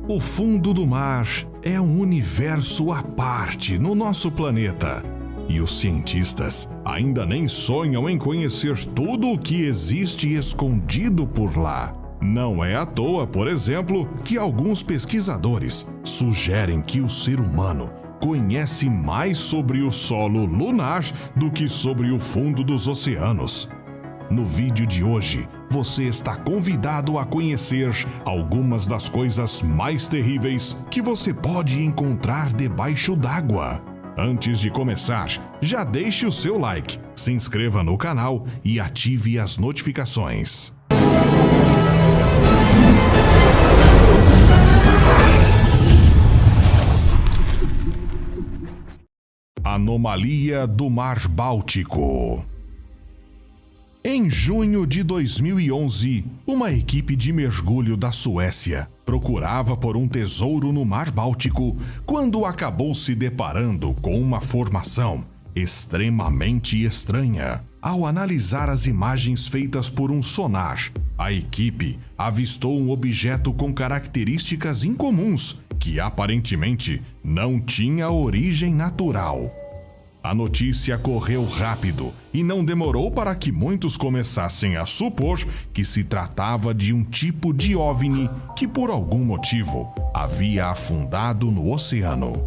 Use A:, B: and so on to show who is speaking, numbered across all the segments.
A: O fundo do mar é um universo à parte no nosso planeta. E os cientistas ainda nem sonham em conhecer tudo o que existe escondido por lá. Não é à toa, por exemplo, que alguns pesquisadores sugerem que o ser humano conhece mais sobre o solo lunar do que sobre o fundo dos oceanos. No vídeo de hoje, você está convidado a conhecer algumas das coisas mais terríveis que você pode encontrar debaixo d'água. Antes de começar, já deixe o seu like, se inscreva no canal e ative as notificações. Anomalia do Mar Báltico. Em junho de 2011, uma equipe de mergulho da Suécia procurava por um tesouro no Mar Báltico quando acabou se deparando com uma formação extremamente estranha. Ao analisar as imagens feitas por um sonar, a equipe avistou um objeto com características incomuns que aparentemente não tinha origem natural. A notícia correu rápido e não demorou para que muitos começassem a supor que se tratava de um tipo de OVNI que, por algum motivo, havia afundado no oceano.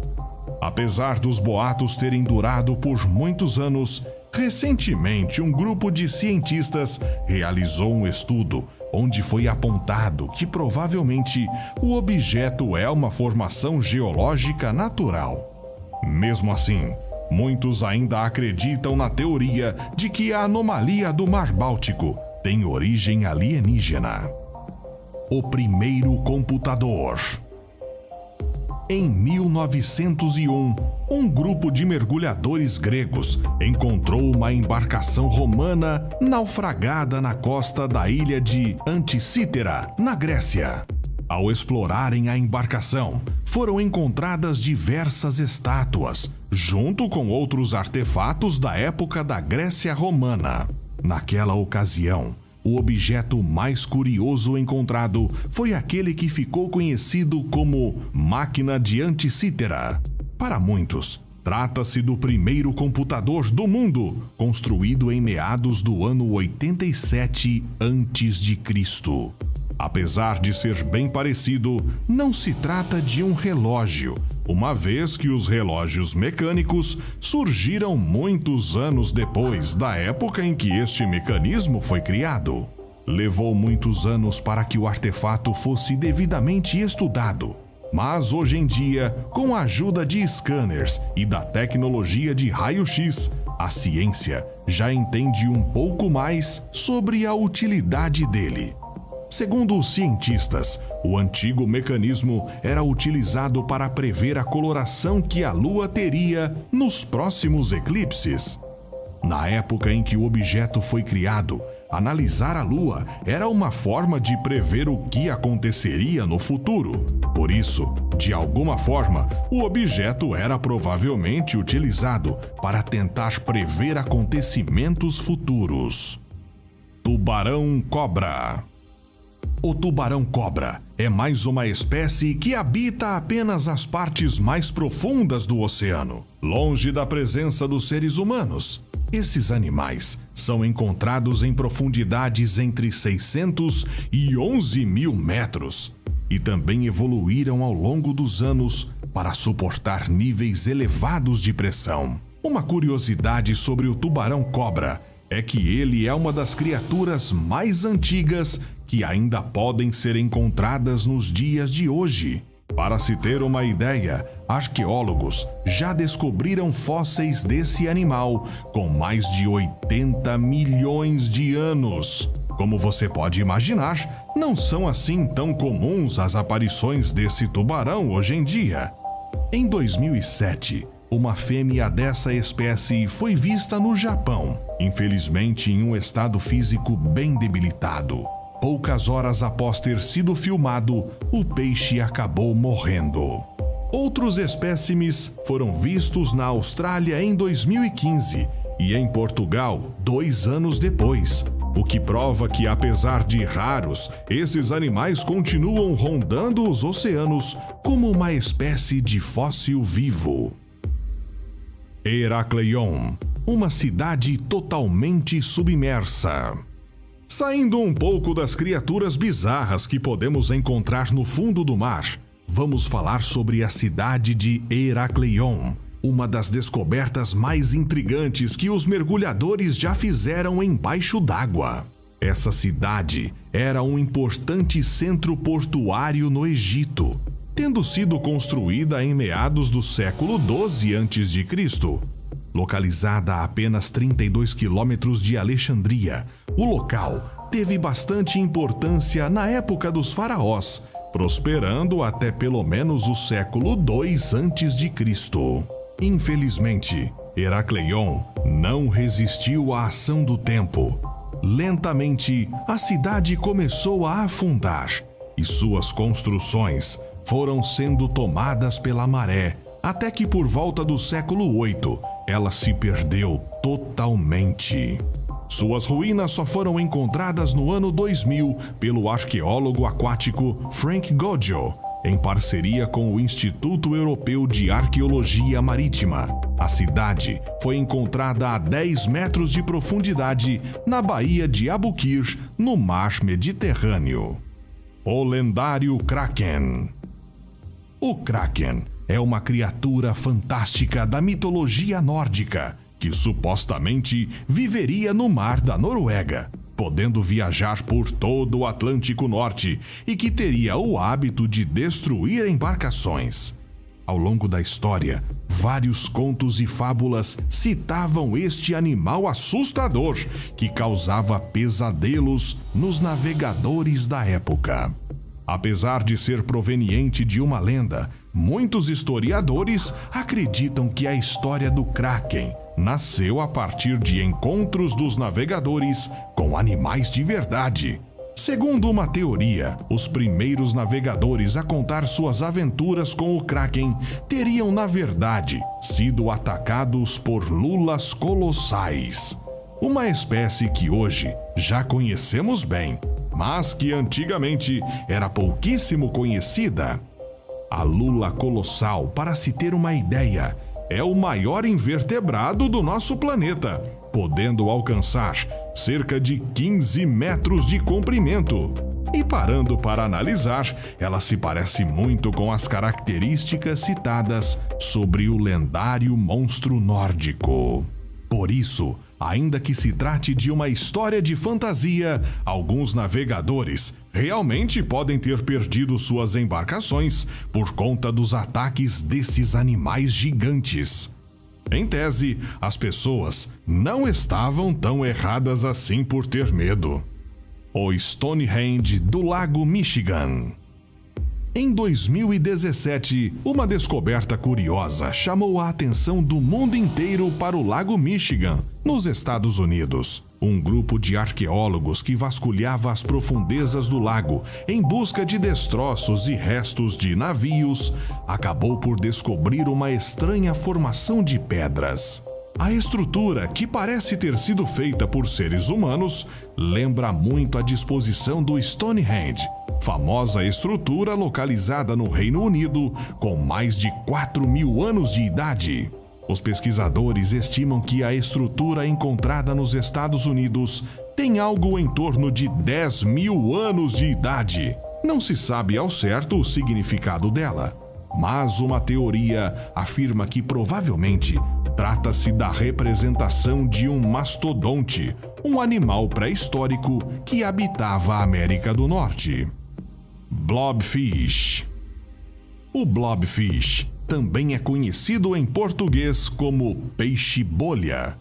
A: Apesar dos boatos terem durado por muitos anos, recentemente um grupo de cientistas realizou um estudo onde foi apontado que provavelmente o objeto é uma formação geológica natural. Mesmo assim, muitos ainda acreditam na teoria de que a anomalia do Mar Báltico tem origem alienígena. O primeiro computador. Em 1901, um grupo de mergulhadores gregos encontrou uma embarcação romana naufragada na costa da ilha de Anticítera, na Grécia. Ao explorarem a embarcação, foram encontradas diversas estátuas, junto com outros artefatos da época da Grécia Romana. Naquela ocasião, o objeto mais curioso encontrado foi aquele que ficou conhecido como Máquina de Anticítera. Para muitos, trata-se do primeiro computador do mundo, construído em meados do ano 87 a.C. Apesar de ser bem parecido, não se trata de um relógio, uma vez que os relógios mecânicos surgiram muitos anos depois da época em que este mecanismo foi criado. Levou muitos anos para que o artefato fosse devidamente estudado, mas hoje em dia, com a ajuda de scanners e da tecnologia de raio-x, a ciência já entende um pouco mais sobre a utilidade dele. Segundo os cientistas, o antigo mecanismo era utilizado para prever a coloração que a Lua teria nos próximos eclipses. Na época em que o objeto foi criado, analisar a Lua era uma forma de prever o que aconteceria no futuro. Por isso, de alguma forma, o objeto era provavelmente utilizado para tentar prever acontecimentos futuros. Tubarão-cobra. O tubarão-cobra é mais uma espécie que habita apenas as partes mais profundas do oceano, longe da presença dos seres humanos. Esses animais são encontrados em profundidades entre 600 e 11 mil metros e também evoluíram ao longo dos anos para suportar níveis elevados de pressão. Uma curiosidade sobre o tubarão-cobra é que ele é uma das criaturas mais antigas que ainda podem ser encontradas nos dias de hoje. Para se ter uma ideia, arqueólogos já descobriram fósseis desse animal com mais de 80 milhões de anos. Como você pode imaginar, não são assim tão comuns as aparições desse tubarão hoje em dia. Em 2007, uma fêmea dessa espécie foi vista no Japão, infelizmente em um estado físico bem debilitado. Poucas horas após ter sido filmado, o peixe acabou morrendo. Outros espécimes foram vistos na Austrália em 2015 e em Portugal 2 anos depois. o que prova que, apesar de raros, esses animais continuam rondando os oceanos como uma espécie de fóssil vivo. Herakleion, uma cidade totalmente submersa. Saindo um pouco das criaturas bizarras que podemos encontrar no fundo do mar, vamos falar sobre a cidade de Herakleion, uma das descobertas mais intrigantes que os mergulhadores já fizeram embaixo d'água. Essa cidade era um importante centro portuário no Egito, tendo sido construída em meados do século XII a.C. Localizada a apenas 32 quilômetros de Alexandria, o local teve bastante importância na época dos faraós, prosperando até pelo menos o século II a.C. Infelizmente, Herakleion não resistiu à ação do tempo. Lentamente, a cidade começou a afundar e suas construções foram sendo tomadas pela maré, até que por volta do século VIII, ela se perdeu totalmente. Suas ruínas só foram encontradas no ano 2000 pelo arqueólogo aquático Frank Goggio, em parceria com o Instituto Europeu de Arqueologia Marítima. A cidade foi encontrada a 10 metros de profundidade na Baía de Abukir, no Mar Mediterrâneo. O lendário Kraken. O Kraken é uma criatura fantástica da mitologia nórdica que supostamente viveria no mar da Noruega, podendo viajar por todo o Atlântico Norte e que teria o hábito de destruir embarcações. Ao longo da história, vários contos e fábulas citavam este animal assustador que causava pesadelos nos navegadores da época. Apesar de ser proveniente de uma lenda, muitos historiadores acreditam que a história do Kraken nasceu a partir de encontros dos navegadores com animais de verdade. Segundo uma teoria, os primeiros navegadores a contar suas aventuras com o Kraken teriam, na verdade, sido atacados por lulas colossais, uma espécie que hoje já conhecemos bem, mas que antigamente era pouquíssimo conhecida. A lula colossal, para se ter uma ideia, é o maior invertebrado do nosso planeta, podendo alcançar cerca de 15 metros de comprimento. E parando para analisar, ela se parece muito com as características citadas sobre o lendário monstro nórdico. Por isso, ainda que se trate de uma história de fantasia, alguns navegadores realmente podem ter perdido suas embarcações por conta dos ataques desses animais gigantes. Em tese, as pessoas não estavam tão erradas assim por ter medo. O Stonehenge do Lago Michigan. Em 2017, uma descoberta curiosa chamou a atenção do mundo inteiro para o Lago Michigan, nos Estados Unidos. Um grupo de arqueólogos que vasculhava as profundezas do lago em busca de destroços e restos de navios acabou por descobrir uma estranha formação de pedras. A estrutura, que parece ter sido feita por seres humanos, lembra muito a disposição do Stonehenge, famosa estrutura localizada no Reino Unido com mais de 4.000 anos de idade. Os pesquisadores estimam que a estrutura encontrada nos Estados Unidos tem algo em torno de 10.000 anos de idade. Não se sabe ao certo o significado dela, mas uma teoria afirma que provavelmente trata-se da representação de um mastodonte, um animal pré-histórico que habitava a América do Norte. Blobfish. O blobfish também é conhecido em português como peixe-bolha.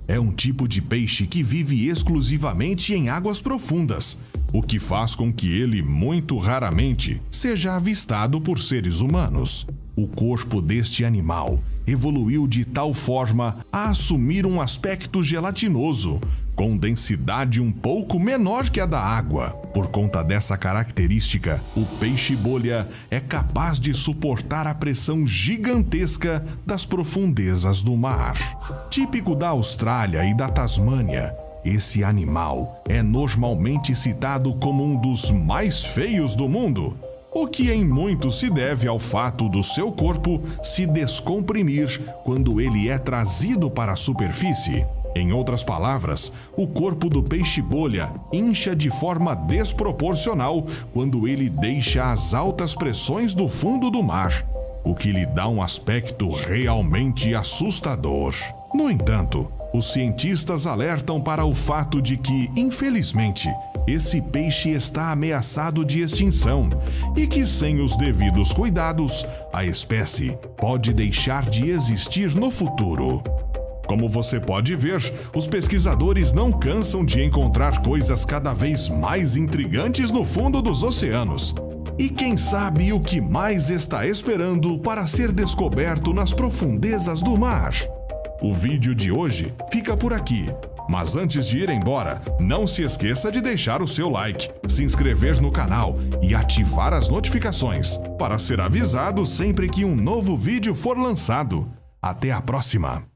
A: É um tipo de peixe que vive exclusivamente em águas profundas, o que faz com que ele muito raramente seja avistado por seres humanos. O corpo deste animal evoluiu de tal forma a assumir um aspecto gelatinoso, com densidade um pouco menor que a da água. Por conta dessa característica, o peixe-bolha é capaz de suportar a pressão gigantesca das profundezas do mar. Típico da Austrália e da Tasmânia, Esse animal é normalmente citado como um dos mais feios do mundo, o que em muito se deve ao fato do seu corpo se descomprimir quando ele é trazido para a superfície. Em outras palavras, o corpo do peixe-bolha incha de forma desproporcional quando ele deixa as altas pressões do fundo do mar, o que lhe dá um aspecto realmente assustador. No entanto, os cientistas alertam para o fato de que, infelizmente, esse peixe está ameaçado de extinção e que, sem os devidos cuidados, a espécie pode deixar de existir no futuro. Como você pode ver, os pesquisadores não cansam de encontrar coisas cada vez mais intrigantes no fundo dos oceanos. E quem sabe o que mais está esperando para ser descoberto nas profundezas do mar? O vídeo de hoje fica por aqui. Mas antes de ir embora, não se esqueça de deixar o seu like, se inscrever no canal e ativar as notificações para ser avisado sempre que um novo vídeo for lançado. Até a próxima!